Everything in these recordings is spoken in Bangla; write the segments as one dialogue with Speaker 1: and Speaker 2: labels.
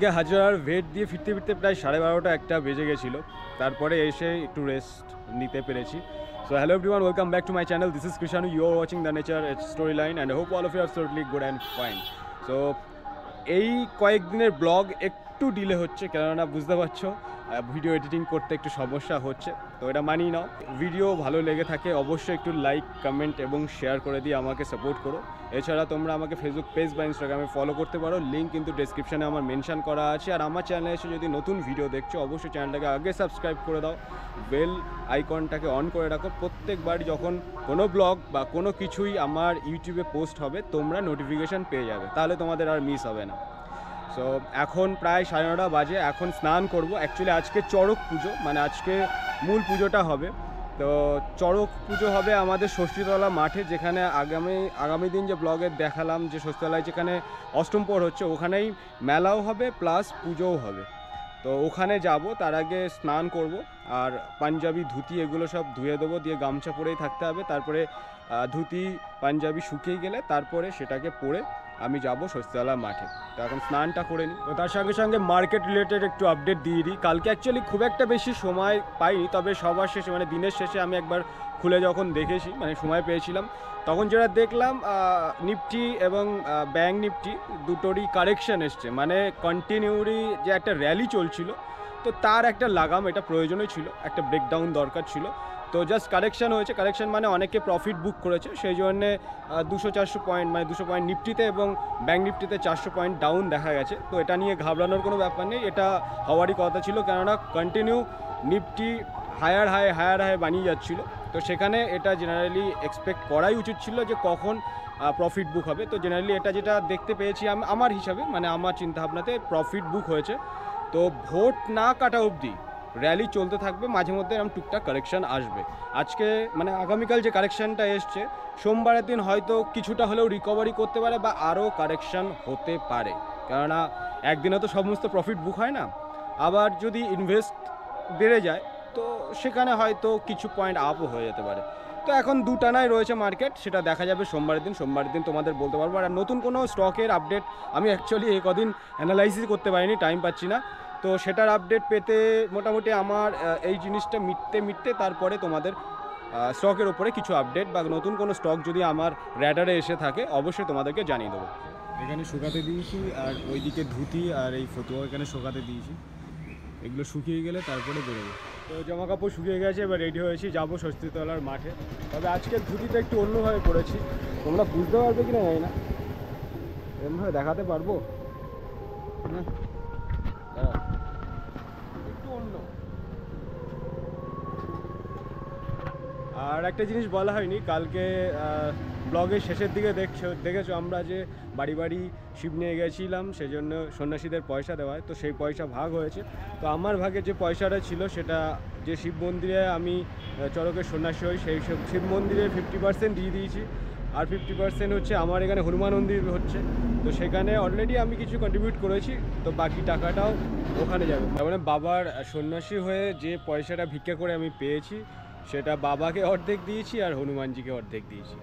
Speaker 1: কালকে হাজার ওয়েট দিয়ে ফিরতে ফিরতে প্রায় 12:30 একটা বেজে গেছিলো, তারপরে এসে একটু রেস্ট নিতে পেরেছি। So hello everyone, welcome back to my channel. This is Krishanu. You are watching The Nature Storyline and I hope all of you are totally good and fine. So এই কয়েকদিনের ব্লগ একটু ডিলে হচ্ছে, কেননা বুঝতে পারছো ভিডিও এডিটিং করতে একটু সমস্যা হচ্ছে, তো এটা মানিয়ে নাও। ভিডিও ভালো লেগে থাকে অবশ্যই একটু লাইক, কমেন্ট এবং শেয়ার করে দিয়ে আমাকে সাপোর্ট করো। এছাড়া তোমরা আমাকে ফেসবুক পেজ বা ইনস্টাগ্রামে ফলো করতে পারো, লিঙ্ক কিন্তু ডেসক্রিপশানে আমার মেনশন করা আছে। আর আমার চ্যানেলে এসে যদি নতুন ভিডিও দেখছো অবশ্যই চ্যানেলটাকে আগে সাবস্ক্রাইব করে দাও, বেল আইকনটাকে অন করে রাখো। প্রত্যেকবার যখন কোনো ব্লগ বা কোনো কিছুই আমার ইউটিউবে পোস্ট হবে তোমরা নোটিফিকেশান পেয়ে যাবে, তাহলে তোমাদের আর মিস হবে না। সো এখন প্রায় 9:30 বাজে, এখন স্নান করব। অ্যাকচুয়ালি আজকে চড়ক পুজো, মানে আজকে মূল পুজোটা হবে। তো চড়ক পুজো হবে আমাদের ষষ্ঠীতলা মাঠে, যেখানে আগামী দিন যে ব্লগে দেখালাম যে ষষ্ঠীতলায় যেখানে অষ্টম প্রহর হচ্ছে, ওখানেই মেলাও হবে প্লাস পুজোও হবে। তো ওখানে যাব, তার আগে স্নান করব আর পাঞ্জাবি ধুতি এগুলো সব ধুয়ে দেবো, দিয়ে গামছা পরেই থাকতে হবে। তারপরে ধুতি পাঞ্জাবি শুকিয়ে গেলে তারপরে সেটাকে পরে আমি যাব ষষ্ঠীতলা মাঠে। তো এখন স্নানটা করে নিই। তো তার সঙ্গে সঙ্গে মার্কেট রিলেটেড একটু আপডেট দিয়ে দিই। কালকে অ্যাকচুয়ালি খুব একটা বেশি সময় পাইনি, তবে সবার শেষে মানে দিনের শেষে আমি একবার খুলে যখন দেখেছি, মানে সময় পেয়েছিলাম, তখন যেটা দেখলাম নিফটি এবং ব্যাঙ্ক নিফটি দুটোরই কারেকশান এসছে। মানে কন্টিনিউরি যে একটা র্যালি চলছিল, তো তার একটা লাগাম এটা প্রয়োজনই ছিল, একটা ব্রেকডাউন দরকার ছিল। তো জাস্ট কারেকশান হয়েছে, কারেকশান মানে অনেকে প্রফিট বুক করেছে, সেই জন্যে 200-400 পয়েন্ট, মানে 200 পয়েন্ট নিফটিতে এবং ব্যাঙ্ক নিফটিতে 400 পয়েন্ট ডাউন দেখা গেছে। তো এটা নিয়ে ঘাবড়ানোর কোনো ব্যাপার নেই, এটা হওয়ারই কথা ছিল, কেননা কন্টিনিউ নিফটি হায়ার হাই বানিয়ে যাচ্ছিলো। তো সেখানে এটা জেনারেলি এক্সপেক্ট করাই উচিত ছিল যে কখন প্রফিট বুক হবে। তো জেনারেলি এটা যেটা দেখতে পেয়েছি আমার হিসাবে, মানে আমার চিন্তাভাবনাতে প্রফিট বুক হয়েছে। তো ভোট না কাটা অবধি র্যালি চলতে থাকবে, মাঝে মধ্যে এরকম টুকটাক কারেকশান আসবে। আজকে মানে আগামীকাল যে কারেকশানটা এসছে, সোমবারের দিন হয়তো কিছুটা হলেও রিকভারি করতে পারে বা আরও কারেকশান হতে পারে, কেননা একদিনে তো সমস্ত প্রফিট বুক হয় না। আবার যদি ইনভেস্ট বেড়ে যায় তো সেখানে হয়তো কিছু পয়েন্ট আপও হয়ে যেতে পারে। তো এখন দুটানায় রয়েছে মার্কেট, সেটা দেখা যাবে সোমবারের দিন তোমাদের বলতে পারবো। আর নতুন কোনো স্টকের আপডেট আমি অ্যাকচুয়ালি এই কদিন অ্যানালাইসিস করতে পারিনি, টাইম পাচ্ছি না। তো সেটার আপডেট পেতে মোটামুটি আমার এই জিনিসটা মিটতে তারপরে তোমাদের স্টকের ওপরে কিছু আপডেট বা নতুন কোনো স্টক যদি আমার র্যাডারে এসে থাকে অবশ্যই তোমাদেরকে জানিয়ে দেবো। এখানে শুকাতে দিয়েছি, আর ওইদিকে ধুতি আর এই ফতুয়া এখানে শুকাতে দিয়েছি। এগুলো শুকিয়ে গেলে তারপরে বেরোবো। তো জামা কাপড় শুকিয়ে গেছে, এবার রেডি হয়েছি, যাবো ষষ্ঠীতলার মাঠে। তবে আজকের ধুতিটা একটু অন্যভাবে পড়েছি, তোমরা বুঝতে পারবে কি না জানি না, এরমভাবে দেখাতে পারবো না, একটু অন্য। আর একটা জিনিস বলা হয়নি, কালকে ব্লগের শেষের দিকে দেখেছো আমরা যে বাড়ি বাড়ি শিব নিয়ে গেছিলাম, সেজন্য সন্ন্যাসীদের পয়সা দেওয়া হয়, তো সেই পয়সা ভাগ হয়েছে। তো আমার ভাগে যে পয়সাটা ছিল সেটা যে শিব মন্দিরে আমি চড়কের সন্ন্যাসী হই, সেই সব শিব মন্দিরে 50% দিয়ে দিয়েছি, আর 50% হচ্ছে আমার এখানে হনুমান মন্দির হচ্ছে, তো সেখানে অলরেডি আমি কিছু কন্ট্রিবিউট করেছি, তো বাকি টাকাটাও ওখানে যাবে। তার মানে বাবার সন্ন্যাসী হয়ে যে পয়সাটা ভিক্ষা করে আমি পেয়েছি সেটা বাবাকে অর্ধেক দিয়েছি আর হনুমানজিকে অর্ধেক দিয়েছি।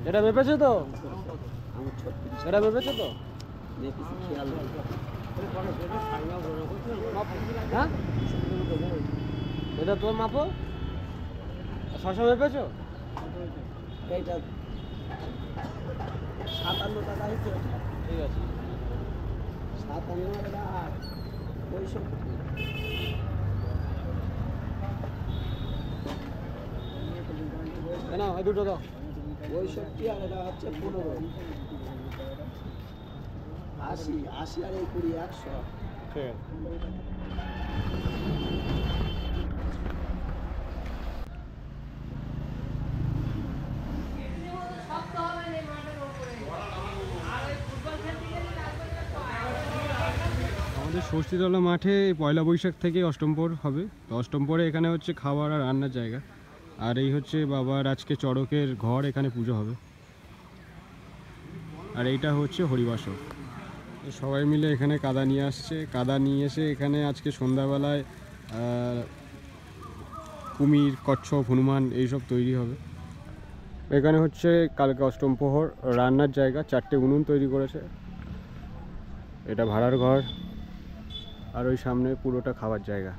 Speaker 1: এটা ভেবেছো তো, এটা ভেবেছো তো, হ্যাঁ এটা তোর মাপো, 600 ভেবেছো? এইটা 57 টাকা হয়েছে, ঠিক আছে 57 টাকা। ওইসব না, ওই দুটো দাও, 65 আর এটা হচ্ছে 15, 80 আর 20, 100, ঠিক আছে। আমাদের ষষ্ঠীতলা মাঠে পয়লা বৈশাখ থেকে অষ্টম প্রহর হবে। তো অষ্টম প্রহরে এখানে হচ্ছে খাবার আর রান্নার জায়গা, আর এই হচ্ছে বাবার আজকে চড়কের ঘর, এখানে পুজো হবে। আর এইটা হচ্ছে হরিবাসর। সবাই মিলে এখানে কাদা নিয়ে আসছে, কাদা নিয়ে এসে এখানে আজকে সন্ধ্যাবেলায় কুমির, কচ্ছপ, হনুমান এইসব তৈরি হবে। এখানে হচ্ছে কালকে অষ্টম প্রহর রান্নার জায়গা, 4টে উনুন তৈরি করেছে, এটা ভাড়ার ঘর, আর ওই সামনে পুরোটা খাবার জায়গা।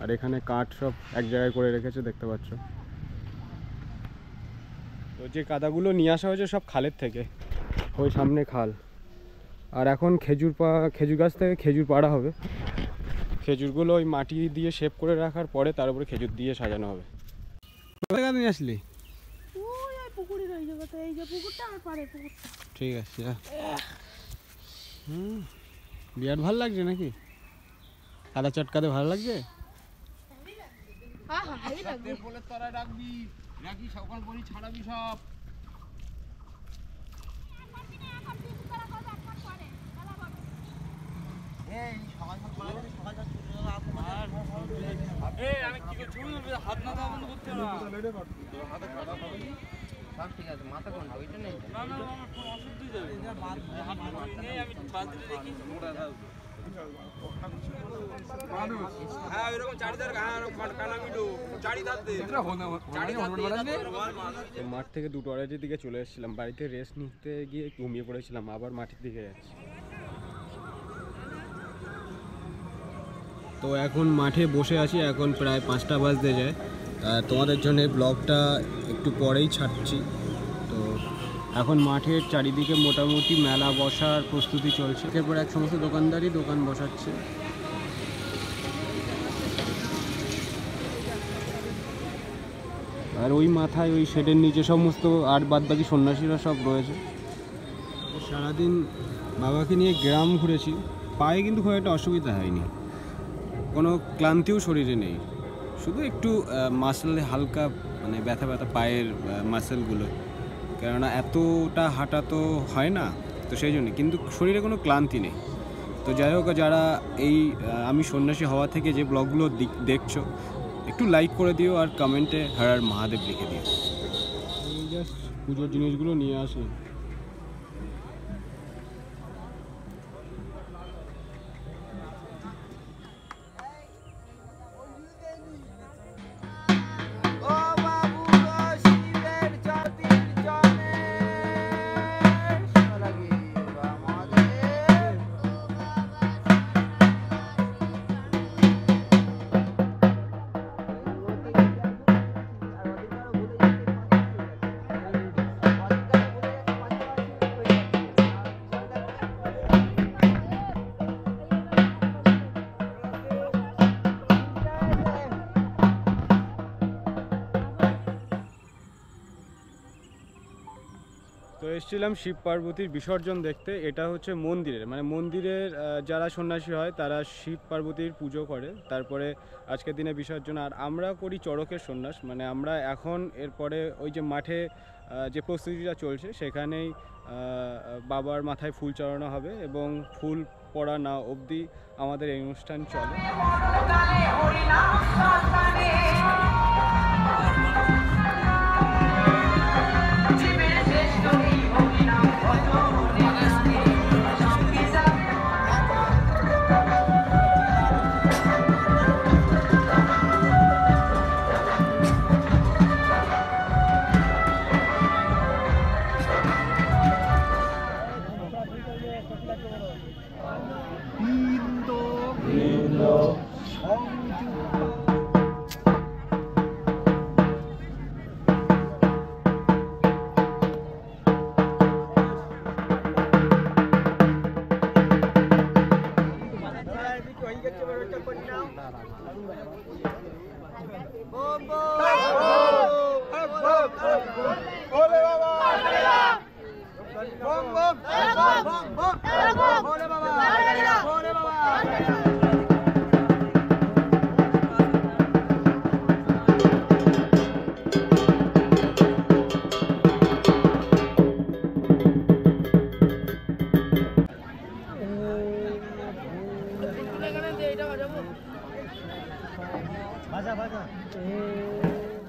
Speaker 1: আর এখানে কাঠ সব এক জায়গায় করে রেখেছে, দেখতে পাচ্ছ। তো যে কাদাগুলো নিয়ে আসা হয়েছে সব খালের থেকে, ওই সামনে খাল। আর এখন খেজুর গাছ থেকে খেজুর পাড়া হবে। খেজুরগুলো ওই মাটি দিয়ে শেপ করে রাখার পরে তার উপরে খেজুর দিয়ে সাজানো হবে। কোথায় নিয়ে আসলি? ঠিক আছে। বিরাট ভালো লাগছে নাকি? কাদা চটকাতে ভালো লাগছে? মাঠ থেকে 2টো আড়াইটের দিকে চলে এসেছিলাম, বাড়িতে রেস্ট নিতে গিয়ে ঘুমিয়ে পড়েছিলাম, আবার মাঠের দিকে যাচ্ছি। তো এখন মাঠে বসে আছি, এখন প্রায় 5টা বাজতে যায়। তোমাদের জন্য ব্লগটা একটু পরেই ছাড়ছি। তো এখন মাঠের চারিদিকে মোটামুটি মেলা বসার প্রস্তুতি চলছে, এরপর এক সমস্ত দোকানদারই দোকান বসাচ্ছে। আর ওই মাথায় ওই শেডের নিচে সমস্ত আর বাদবাকি সন্ন্যাসীরা সব রয়েছে। সারাদিন বাবাকে নিয়ে গ্রাম ঘুরেছি, পায়ে কিন্তু খুব একটা অসুবিধা হয়নি, কোনো ক্লান্তিও শরীরে নেই, শুধু একটু মাসেলে হালকা মানে ব্যথা পায়ের মাসেলগুলো, কেননা এতটা হাঁটা তো হয় না, তো সেই জন্য, কিন্তু শরীরে কোনো ক্লান্তি নেই। তো যাই হোক, যারা এই আমি সন্ন্যাসী হওয়া থেকে যে ব্লগগুলো দেখছো, একটু লাইক করে দিও আর কমেন্টে হর হর মহাদেব লিখে দিও। জাস্ট পুজোর জিনিসগুলো নিয়ে আসি। তো এসেছিলাম শিব পার্বতীর বিসর্জন দেখতে। এটা হচ্ছে মন্দিরের, মানে মন্দিরের যারা সন্ন্যাসী হয় তারা শিব পার্বতীর পুজো করে, তারপরে আজকের দিনে বিসর্জন। আর আমরা করি চড়কের সন্ন্যাস, মানে আমরা এখন এরপরে ওই যে মাঠে যে প্রস্তুতিটা চলছে সেখানেই বাবার মাথায় ফুল চড়ানো হবে, এবং ফুল পড়া না অবধি আমাদের এই অনুষ্ঠান চলে।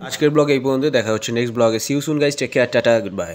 Speaker 2: আজকের ব্লগ এই পর্যন্ত, দেখা হচ্ছে নেক্সট ব্লগে। See you soon guys, take care, tata, good bye.